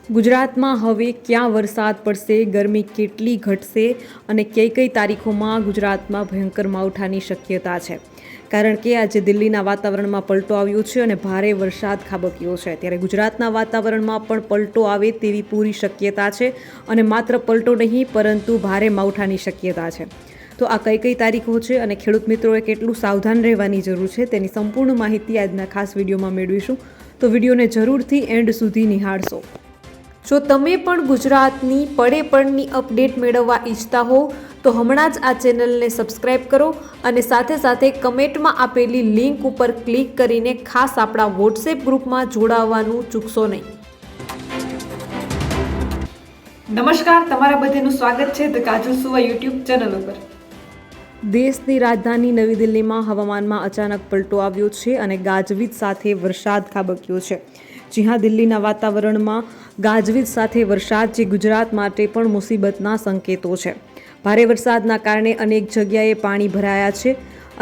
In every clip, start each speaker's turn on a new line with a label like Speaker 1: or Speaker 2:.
Speaker 1: ગુજરાતમાં હવે ક્યાં વરસાદ પડશે, ગરમી કેટલી ઘટશે અને કઈ કઈ તારીખોમાં ગુજરાતમાં ભયંકર માવઠાની શક્યતા છે? કારણ કે આજે દિલ્હીના વાતાવરણમાં પલટો આવ્યો છે અને ભારે વરસાદ ખાબક્યો છે. ત્યારે ગુજરાતના વાતાવરણમાં પણ પલટો આવે તેવી પૂરી શક્યતા છે અને માત્ર પલટો નહીં પરંતુ ભારે માવઠાની શક્યતા છે. તો આ કઈ કઈ તારીખો છે અને ખેડૂત મિત્રોએ કેટલું સાવધાન રહેવાની જરૂર છે તેની સંપૂર્ણ માહિતી આજના ખાસ વિડીયોમાં મેળવીશું. તો વિડીયોને જરૂરથી એન્ડ સુધી નિહાળશો. જો તમે પણ ગુજરાતની પડે પડની અપડેટ મેળવવા ઈચ્છતા હો તો હમણાં જ આ ચેનલને સબસ્ક્રાઇબ કરો અને સાથે સાથે કમેન્ટમાં આપેલી લિંક ઉપર ક્લિક કરીને ખાસ આપણા વોટ્સએપ ગ્રુપમાં જોડાવવાનું ચૂકશો નહીં. નમસ્કાર, તમારા બધાનું સ્વાગત છે ધ કાજલ સુવા યુટ્યુબ ચેનલ ઉપર. દેશની રાજધાની નવી દિલ્હીમાં હવામાનમાં અચાનક પલટો આવ્યો છે અને ગાજવીજ સાથે વરસાદ ખાબક્યો છે. જી હા, દિલ્હીના વાતાવરણમાં ગાજવીજ સાથે વરસાદ જે ગુજરાત માટે પણ મુસીબતના સંકેતો છે. ભારે વરસાદના કારણે અનેક જગ્યાએ પાણી ભરાયા છે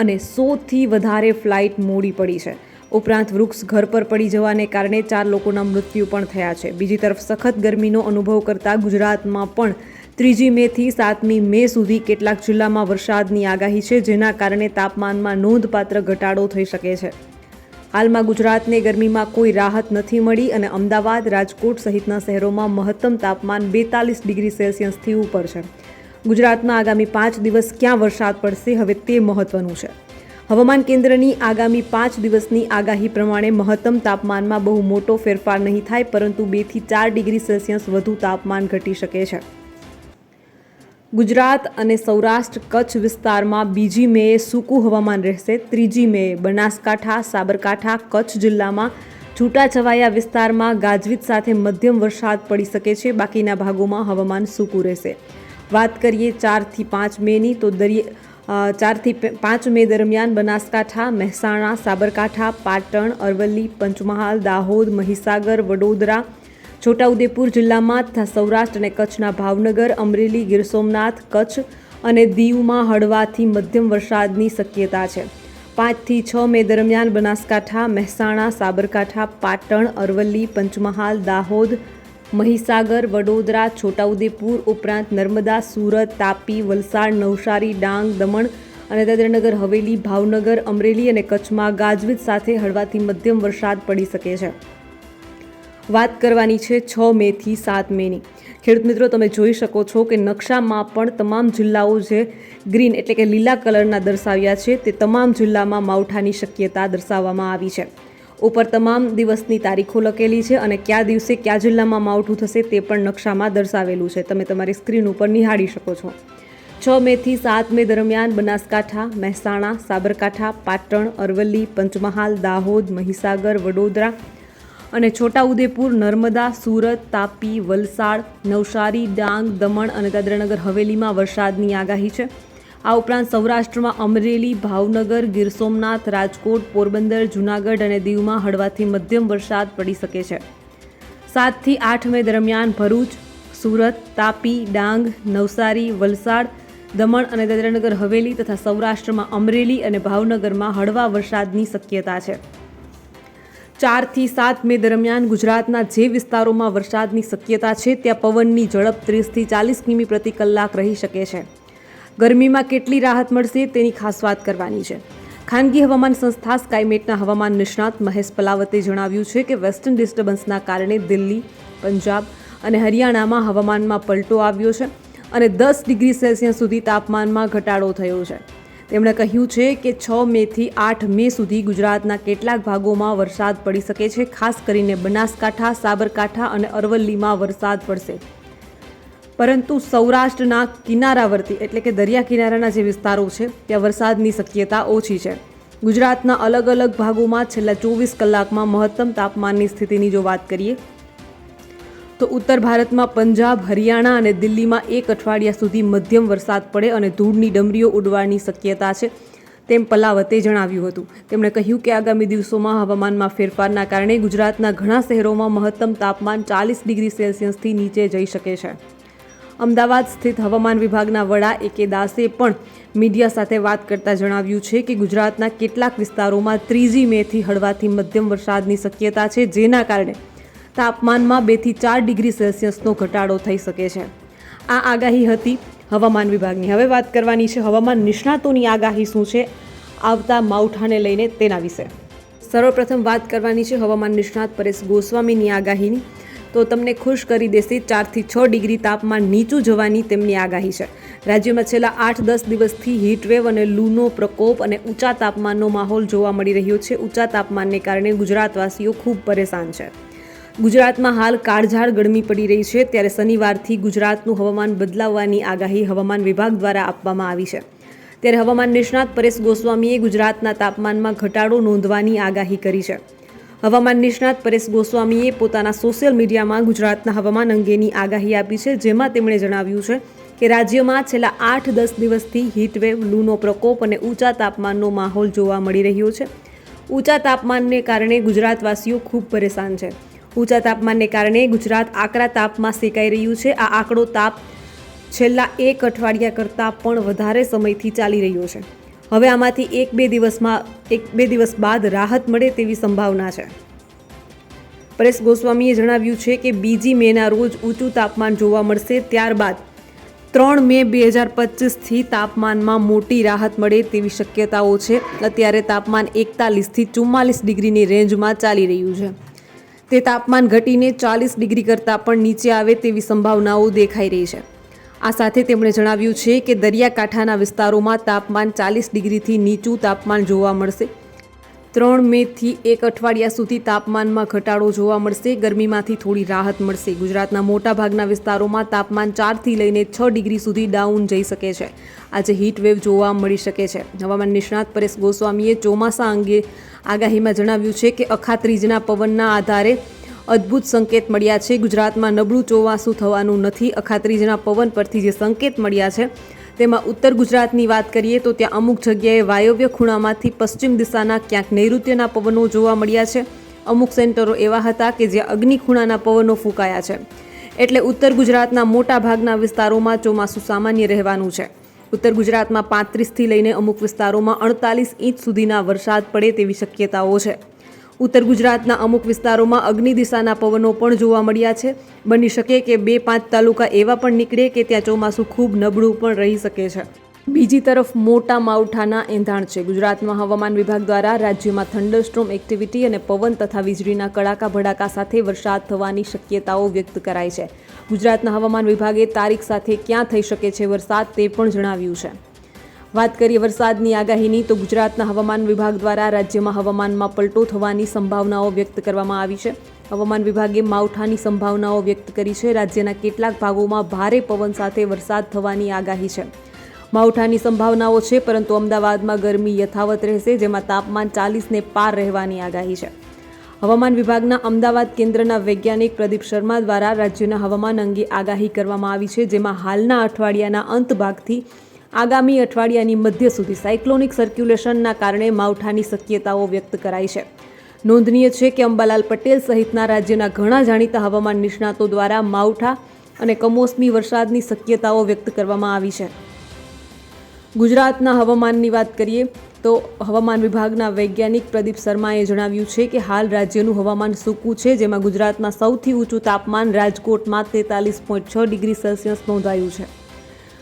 Speaker 1: અને 100થી વધારે ફ્લાઇટ મોડી પડી છે. ઉપરાંત વૃક્ષ ઘર પર પડી જવાને કારણે 4 લોકોના મૃત્યુ પણ થયા છે. બીજી તરફ સખત ગરમીનો અનુભવ કરતા ગુજરાતમાં પણ 3જી મેથી 7મી મે સુધી કેટલાક જિલ્લામાં વરસાદની આગાહી છે, જેના કારણે તાપમાનમાં નોંધપાત્ર ઘટાડો થઈ શકે છે. હાલમાં ગુજરાતને ગરમીમાં કોઈ રાહત નથી મળી અને અમદાવાદ, રાજકોટ સહિતના શહેરોમાં મહત્તમ તાપમાન 42 ડિગ્રી સેલ્સિયસથી ઉપર છે. ગુજરાતમાં આગામી 5 દિવસ ક્યાં વરસાદ પડશે હવે તે મહત્વનું છે. હવામાન કેન્દ્રની આગામી 5 દિવસની આગાહી પ્રમાણે મહત્તમ તાપમાનમાં બહુ મોટો ફેરફાર નહીં થાય, પરંતુ 2 થી 4 ડિગ્રી સેલ્સિયસ વધુ તાપમાન ઘટી શકે છે. ગુજરાત અને સૌરાષ્ટ્ર કચ્છ વિસ્તારમાં 2જી મેએ સૂકું હવામાન રહેશે. 3જી મેએ બનાસકાંઠા, સાબરકાંઠા, કચ્છ જિલ્લામાં છૂટાછવાયા વિસ્તારમાં ગાજવીજ સાથે મધ્યમ વરસાદ પડી શકે છે. બાકીના ભાગોમાં હવામાન સૂકું રહેશે. વાત કરીએ 4 થી 5 મેની તો 4 થી 5 મે દરમિયાન બનાસકાંઠા, મહેસાણા, સાબરકાંઠા, પાટણ, અરવલ્લી, પંચમહાલ, દાહોદ, મહીસાગર, વડોદરા, છોટાઉદેપુર જિલ્લામાં તથા સૌરાષ્ટ્ર અને કચ્છના ભાવનગર, અમરેલી, ગીર સોમનાથ, કચ્છ અને દીવમાં હળવાથી મધ્યમ વરસાદની શક્યતા છે. 5 થી 6 મે દરમિયાન બનાસકાંઠા, મહેસાણા, સાબરકાંઠા, પાટણ, અરવલ્લી, પંચમહાલ, દાહોદ, મહીસાગર, વડોદરા, છોટાઉદેપુર ઉપરાંત નર્મદા, સુરત, તાપી, વલસાડ, નવસારી, ડાંગ, દમણ અને દાદરાનગર હવેલી, ભાવનગર, અમરેલી અને કચ્છમાં ગાજવીજ સાથે હળવાથી મધ્યમ વરસાદ પડી શકે છે. વાત કરવાની છે 6 મેથી 7 મેની. ખેડૂત મિત્રો, તમે જોઈ શકો છો કે નકશામાં પણ તમામ જિલ્લાઓ જે ગ્રીન એટલે કે લીલા કલરના દર્શાવ્યા છે તે તમામ જિલ્લામાં માવઠાની શક્યતા દર્શાવવામાં આવી છે. ઉપર તમામ દિવસની તારીખો લખેલી છે અને કયા દિવસે કયા જિલ્લામાં માવઠું થશે તે પણ નકશામાં દર્શાવેલું છે. તમે તમારી સ્ક્રીન ઉપર નિહાળી શકો છો. 6 મેથી 7 મે દરમિયાન બનાસકાંઠા, મહેસાણા, સાબરકાંઠા, પાટણ, અરવલ્લી, પંચમહાલ, દાહોદ, મહીસાગર, વડોદરા અને છોટાઉદેપુર, નર્મદા, સુરત, તાપી, વલસાડ, નવસારી, ડાંગ, દમણ અને દાદરાનગર હવેલીમાં વરસાદની આગાહી છે. આ ઉપરાંત સૌરાષ્ટ્રમાં અમરેલી, ભાવનગર, ગીર સોમનાથ, રાજકોટ, પોરબંદર, જૂનાગઢ અને દીવમાં હળવાથી મધ્યમ વરસાદ પડી શકે છે. 7 થી 8 મે દરમિયાન ભરૂચ, સુરત, તાપી, ડાંગ, નવસારી, વલસાડ, દમણ અને દાદરાનગર હવેલી તથા સૌરાષ્ટ્રમાં અમરેલી અને ભાવનગરમાં હળવા વરસાદની શક્યતા છે. 4 થી 7 મે દરમિયાન ગુજરાતના જે વિસ્તારોમાં વરસાદની શક્યતા છે ત્યાં પવનની ઝડપ 30 થી 40 કિમી પ્રતિ કલાક રહી શકે છે. ગરમીમાં કેટલી રાહત મળશે તેની ખાસ વાત કરવાની છે. ખાનગી હવામાન સંસ્થા સ્કાયમેટના હવામાન નિષ્ણાત મહેશ પલાવતે જણાવ્યું છે કે વેસ્ટર્ન ડિસ્ટર્બન્સના કારણે દિલ્હી, પંજાબ અને હરિયાણામાં હવામાનમાં પલટો આવ્યો છે અને 10 ડિગ્રી સેલ્સિયસ સુધી તાપમાનમાં ઘટાડો થયો છે. તેમણે કહ્યું છે કે 6 મેથી 8 મે સુધી ગુજરાતના કેટલાક ભાગોમાં વરસાદ પડી શકે છે. ખાસ કરીને બનાસકાંઠા, સાબરકાંઠા અને અરવલ્લીમાં વરસાદ પડશે, પરંતુ સૌરાષ્ટ્રના કિનારાવર્તી એટલે કે દરિયા કિનારાના જે વિસ્તારો છે ત્યાં વરસાદની શક્યતા ઓછી છે. ગુજરાતના અલગ અલગ ભાગોમાં છેલ્લા 24 કલાકમાં મહત્તમ તાપમાનની સ્થિતિની જો વાત કરીએ તો ઉત્તર ભારતમાં પંજાબ, હરિયાણા અને દિલ્હીમાં 1 અઠવાડિયા સુધી મધ્યમ વરસાદ પડે અને ધૂળની ડમરીઓ ઉડવાની શક્યતા છે, તેમ પલાવતે જણાવ્યું હતું. તેમણે કહ્યું કે આગામી દિવસોમાં હવામાનમાં ફેરફારના કારણે ગુજરાતના ઘણા શહેરોમાં મહત્તમ તાપમાન 40 ડિગ્રી સેલ્સિયસથી નીચે જઈ શકે છે. અમદાવાદ સ્થિત હવામાન વિભાગના વડા A.K. દાસે પણ મીડિયા સાથે વાત કરતા જણાવ્યું છે કે ગુજરાતના કેટલાક વિસ્તારોમાં 3જી મેથી હળવાથી મધ્યમ વરસાદની શક્યતા છે, જેના કારણે તાપમાનમાં 2 થી 4 ડિગ્રી સેલ્સિયસનો ઘટાડો થઈ શકે છે. આ આગાહી હતી હવામાન વિભાગની. હવે વાત કરવાની છે હવામાન નિષ્ણાતોની આગાહી શું છે આવતા માવઠાને લઈને તેના વિશે. સર્વપ્રથમ વાત કરવાની છે હવામાન નિષ્ણાત પરેશ ગોસ્વામીની આગાહીની. તો તમને ખુશ કરી દેશે. 4 થી 6 ડિગ્રી તાપમાન નીચું જવાની તેમની આગાહી છે. રાજ્યમાં છેલ્લા 8-10 દિવસથી હીટવેવ અને લૂનો પ્રકોપ અને ઊંચા તાપમાનનો માહોલ જોવા મળી રહ્યો છે. ઊંચા તાપમાનને કારણે ગુજરાતવાસીઓ ખૂબ પરેશાન છે. ગુજરાતમાં હાલ કાળઝાળ ગરમી પડી રહી છે. ત્યારે શનિવારથી ગુજરાતનું હવામાન બદલાવવાની આગાહી હવામાન વિભાગ દ્વારા આપવામાં આવી છે. ત્યારે હવામાન નિષ્ણાત પરેશ ગોસ્વામીએ ગુજરાતના તાપમાનમાં ઘટાડો નોંધવાની આગાહી કરી છે. હવામાન નિષ્ણાત પરેશ ગોસ્વામીએ પોતાના સોશિયલ મીડિયામાં ગુજરાતના હવામાન અંગેની આગાહી આપી છે. જેમાં તેમણે જણાવ્યું છે કે રાજ્યમાં છેલ્લા 8-10 દિવસથી હીટવેવ, લૂનો પ્રકોપ અને ઊંચા તાપમાનનો માહોલ જોવા મળી રહ્યો છે. ઊંચા તાપમાનને કારણે ગુજરાતવાસીઓ ખૂબ પરેશાન છે. ઊંચા તાપમાનને કારણે ગુજરાત આકરા તાપમાં શેકાઈ રહ્યું છે. આ આકડો તાપ છેલ્લા 1 અઠવાડિયા કરતાં પણ વધારે સમયથી ચાલી રહ્યો છે. હવે આમાંથી 1-2 દિવસ બાદ રાહત મળે તેવી સંભાવના છે. પરેશ ગોસ્વામીએ જણાવ્યું છે કે 2 મેના રોજ ઊંચું તાપમાન જોવા મળશે. ત્યારબાદ 3 મે 2025થી તાપમાનમાં મોટી રાહત મળે તેવી શક્યતાઓ છે. અત્યારે તાપમાન 41 થી 44 ડિગ્રીની રેન્જમાં ચાલી રહ્યું છે. તે તાપમાન ઘટીને 40 ડિગ્રી કરતાં પણ નીચે આવે તેવી સંભાવનાઓ દેખાઈ રહી છે. આ સાથે તેમણે જણાવ્યું છે કે દરિયાકાંઠાના વિસ્તારોમાં તાપમાન 40 ડિગ્રીથી નીચું તાપમાન જોવા મળશે. 3 મેથી 1 અઠવાડિયા સુધી તાપમાનમાં ઘટાડો જોવા મળશે. ગરમીમાંથી થોડી રાહત મળશે. ગુજરાતના મોટાભાગના વિસ્તારોમાં તાપમાન 4થી લઈને 6 ડિગ્રી સુધી ડાઉન જઈ શકે છે. આજે હીટવેવ જોવા મળી શકે છે. હવામાન નિષ્ણાત પરેશ ગોસ્વામીએ ચોમાસા અંગે આગાહીમાં જણાવ્યું છે કે અખાત્રીજના પવનના આધારે અદ્ભુત સંકેત મળ્યા છે. ગુજરાતમાં નબળું ચોમાસું થવાનું નથી. અખાત્રીજના પવન પરથી જે સંકેત મળ્યા છે તેમાં ઉત્તર ગુજરાતની વાત કરીએ તો ત્યાં અમુક જગ્યાએ વાયવ્ય ખૂણામાંથી પશ્ચિમ દિશાના ક્યાંક નૈઋત્યના પવનો જોવા મળ્યા છે. અમુક સેન્ટરો એવા હતા કે જ્યાં અગ્નિ ખૂણાના પવનો ફૂંકાયા છે. એટલે ઉત્તર ગુજરાતના મોટા ભાગના વિસ્તારોમાં ચોમાસું સામાન્ય રહેવાનું છે. ઉત્તર ગુજરાતમાં 35થી લઈને અમુક વિસ્તારોમાં 48 ઇંચ સુધીના વરસાદ પડે તેવી શક્યતાઓ છે. ઉત્તર ગુજરાતના અમુક વિસ્તારોમાં અગ્નિ દિશાના પવનો પણ જોવા મળ્યા છે. બની શકે કે 2-5 તાલુકા એવા પણ નીકળે કે ત્યાં ચોમાસું ખૂબ નબળું પણ રહી શકે છે. બીજી તરફ મોટા માવઠાના એંધાણ છે. ગુજરાતમાં હવામાન વિભાગ દ્વારા રાજ્યમાં થંડરસ્ટોર્મ એક્ટિવિટી અને પવન તથા વીજળીના કડાકા ભડાકા સાથે વરસાદ થવાની શક્યતાઓ વ્યક્ત કરાઈ છે. ગુજરાતના હવામાન વિભાગે તારીખ સાથે ક્યાં થઈ શકે છે વરસાદ તે પણ જણાવ્યું છે. વાત કરીએ વરસાદની આગાહીની તો ગુજરાતના હવામાન વિભાગ દ્વારા રાજ્યમાં હવામાનમાં પલટો થવાની સંભાવનાઓ વ્યક્ત કરવામાં આવી છે. હવામાન વિભાગે માવઠાની સંભાવનાઓ વ્યક્ત કરી છે. રાજ્યના કેટલાક ભાગોમાં ભારે પવન સાથે વરસાદ થવાની આગાહી છે. માવઠાની સંભાવનાઓ છે પરંતુ અમદાવાદમાં ગરમી યથાવત રહેશે, જેમાં તાપમાન 40ને પાર રહેવાની આગાહી છે. હવામાન વિભાગના અમદાવાદ કેન્દ્રના વૈજ્ઞાનિક પ્રદીપ શર્મા દ્વારા રાજ્યના હવામાન અંગે આગાહી કરવામાં આવી છે, જેમાં હાલના અઠવાડિયાના અંત ભાગથી આગામી અઠવાડિયાની મધ્ય સુધી સાયક્લોનિક સર્ક્યુલેશનના કારણે માવઠાની શક્યતાઓ વ્યક્ત કરાઈ છે. નોંધનીય છે કે અંબાલાલ પટેલ સહિતના રાજ્યના ઘણા જાણીતા હવામાન નિષ્ણાતો દ્વારા માવઠા અને કમોસમી વરસાદની શક્યતાઓ વ્યક્ત કરવામાં આવી છે. ગુજરાતના હવામાનની વાત કરીએ તો હવામાન વિભાગના વૈજ્ઞાનિક પ્રદીપ શર્માએ જણાવ્યું છે કે હાલ રાજ્યનું હવામાન સૂકું છે, જેમાં ગુજરાતમાં સૌથી ઊંચું તાપમાન રાજકોટમાં 43.6 ડિગ્રી સેલ્સિયસ નોંધાયું છે.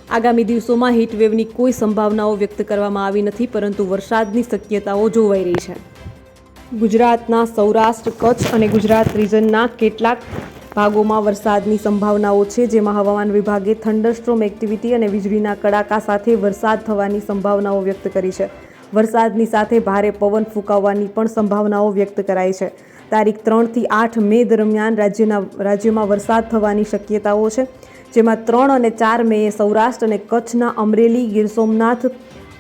Speaker 1: આગામી દિવસોમાં હીટવેવની કોઈ સંભાવનાઓ વ્યક્ત કરવામાં આવી નથી, પરંતુ વરસાદની શક્યતાઓ જોવાઈ રહી છે. ગુજરાતના સૌરાષ્ટ્ર, કચ્છ અને ગુજરાત રિજનના કેટલાક ભાગોમાં વરસાદની સંભાવનાઓ છે, જેમાં હવામાન વિભાગે થંડરસ્ટોર્મ એક્ટિવિટી અને વીજળીના કડાકા સાથે વરસાદ થવાની સંભાવનાઓ વ્યક્ત કરી છે. વરસાદની સાથે ભારે પવન ફૂંકાવાની પણ સંભાવનાઓ વ્યક્ત કરાઈ છે. તારીખ 3 થી 8 મે દરમિયાન રાજ્યમાં વરસાદ થવાની શક્યતાઓ છે, જેમાં 3 અને 4 મેએ સૌરાષ્ટ્ર અને કચ્છના અમરેલી, ગીર સોમનાથ,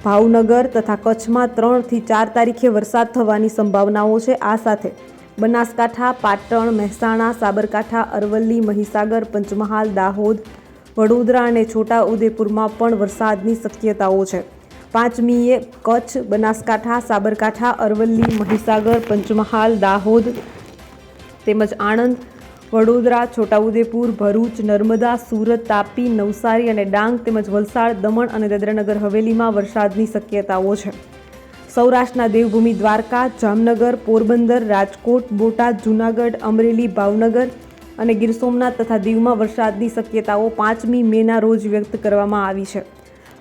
Speaker 1: ભાવનગર તથા કચ્છમાં 3 થી 4 તારીખે વરસાદ થવાની સંભાવનાઓ છે. આ સાથે બનાસકાંઠા, પાટણ, મહેસાણા, સાબરકાંઠા, અરવલ્લી, મહીસાગર, પંચમહાલ, દાહોદ, વડોદરા અને છોટાઉદેપુરમાં પણ વરસાદની શક્યતાઓ છે. 5 મીએ કચ્છ, બનાસકાંઠા, સાબરકાંઠા, અરવલ્લી, મહીસાગર, પંચમહાલ, દાહોદ તેમજ આણંદ, વડોદરા, છોટાઉદેપુર, ભરૂચ, નર્મદા, સુરત, તાપી, નવસારી અને ડાંગ તેમજ વલસાડ, દમણ અને દાદરાનગર હવેલીમાં વરસાદની શક્યતાઓ છે. સૌરાષ્ટ્રના દેવભૂમિ દ્વારકા, જામનગર, પોરબંદર, રાજકોટ, બોટાદ, જૂનાગઢ, અમરેલી, ભાવનગર અને ગીર સોમનાથ તથા દીવમાં વરસાદની શક્યતાઓ 5મી મેના રોજ વ્યક્ત કરવામાં આવી છે.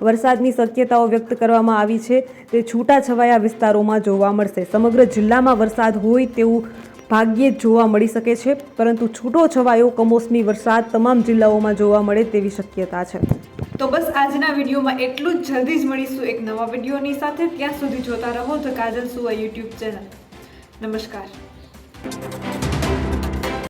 Speaker 1: વરસાદની શક્યતાઓ વ્યક્ત કરવામાં આવી છે તે છૂટાછવાયા વિસ્તારોમાં જોવા મળશે. સમગ્ર જિલ્લામાં વરસાદ હોય તેવું ભાગ્યે જ જોવા મળી શકે છે, પરંતુ છૂટો છવાયો કમોસમી વરસાદ તમામ જિલ્લાઓમાં જોવા મળે તેવી શક્યતા છે.
Speaker 2: તો બસ આજના વિડીયોમાં એટલું જ. જલ્દી જ મળીશું એક નવા વિડીયોની સાથે. ત્યાં સુધી જોતા રહો ધ કાજલ સુવા યુટ્યુબ ચેનલ. નમસ્કાર.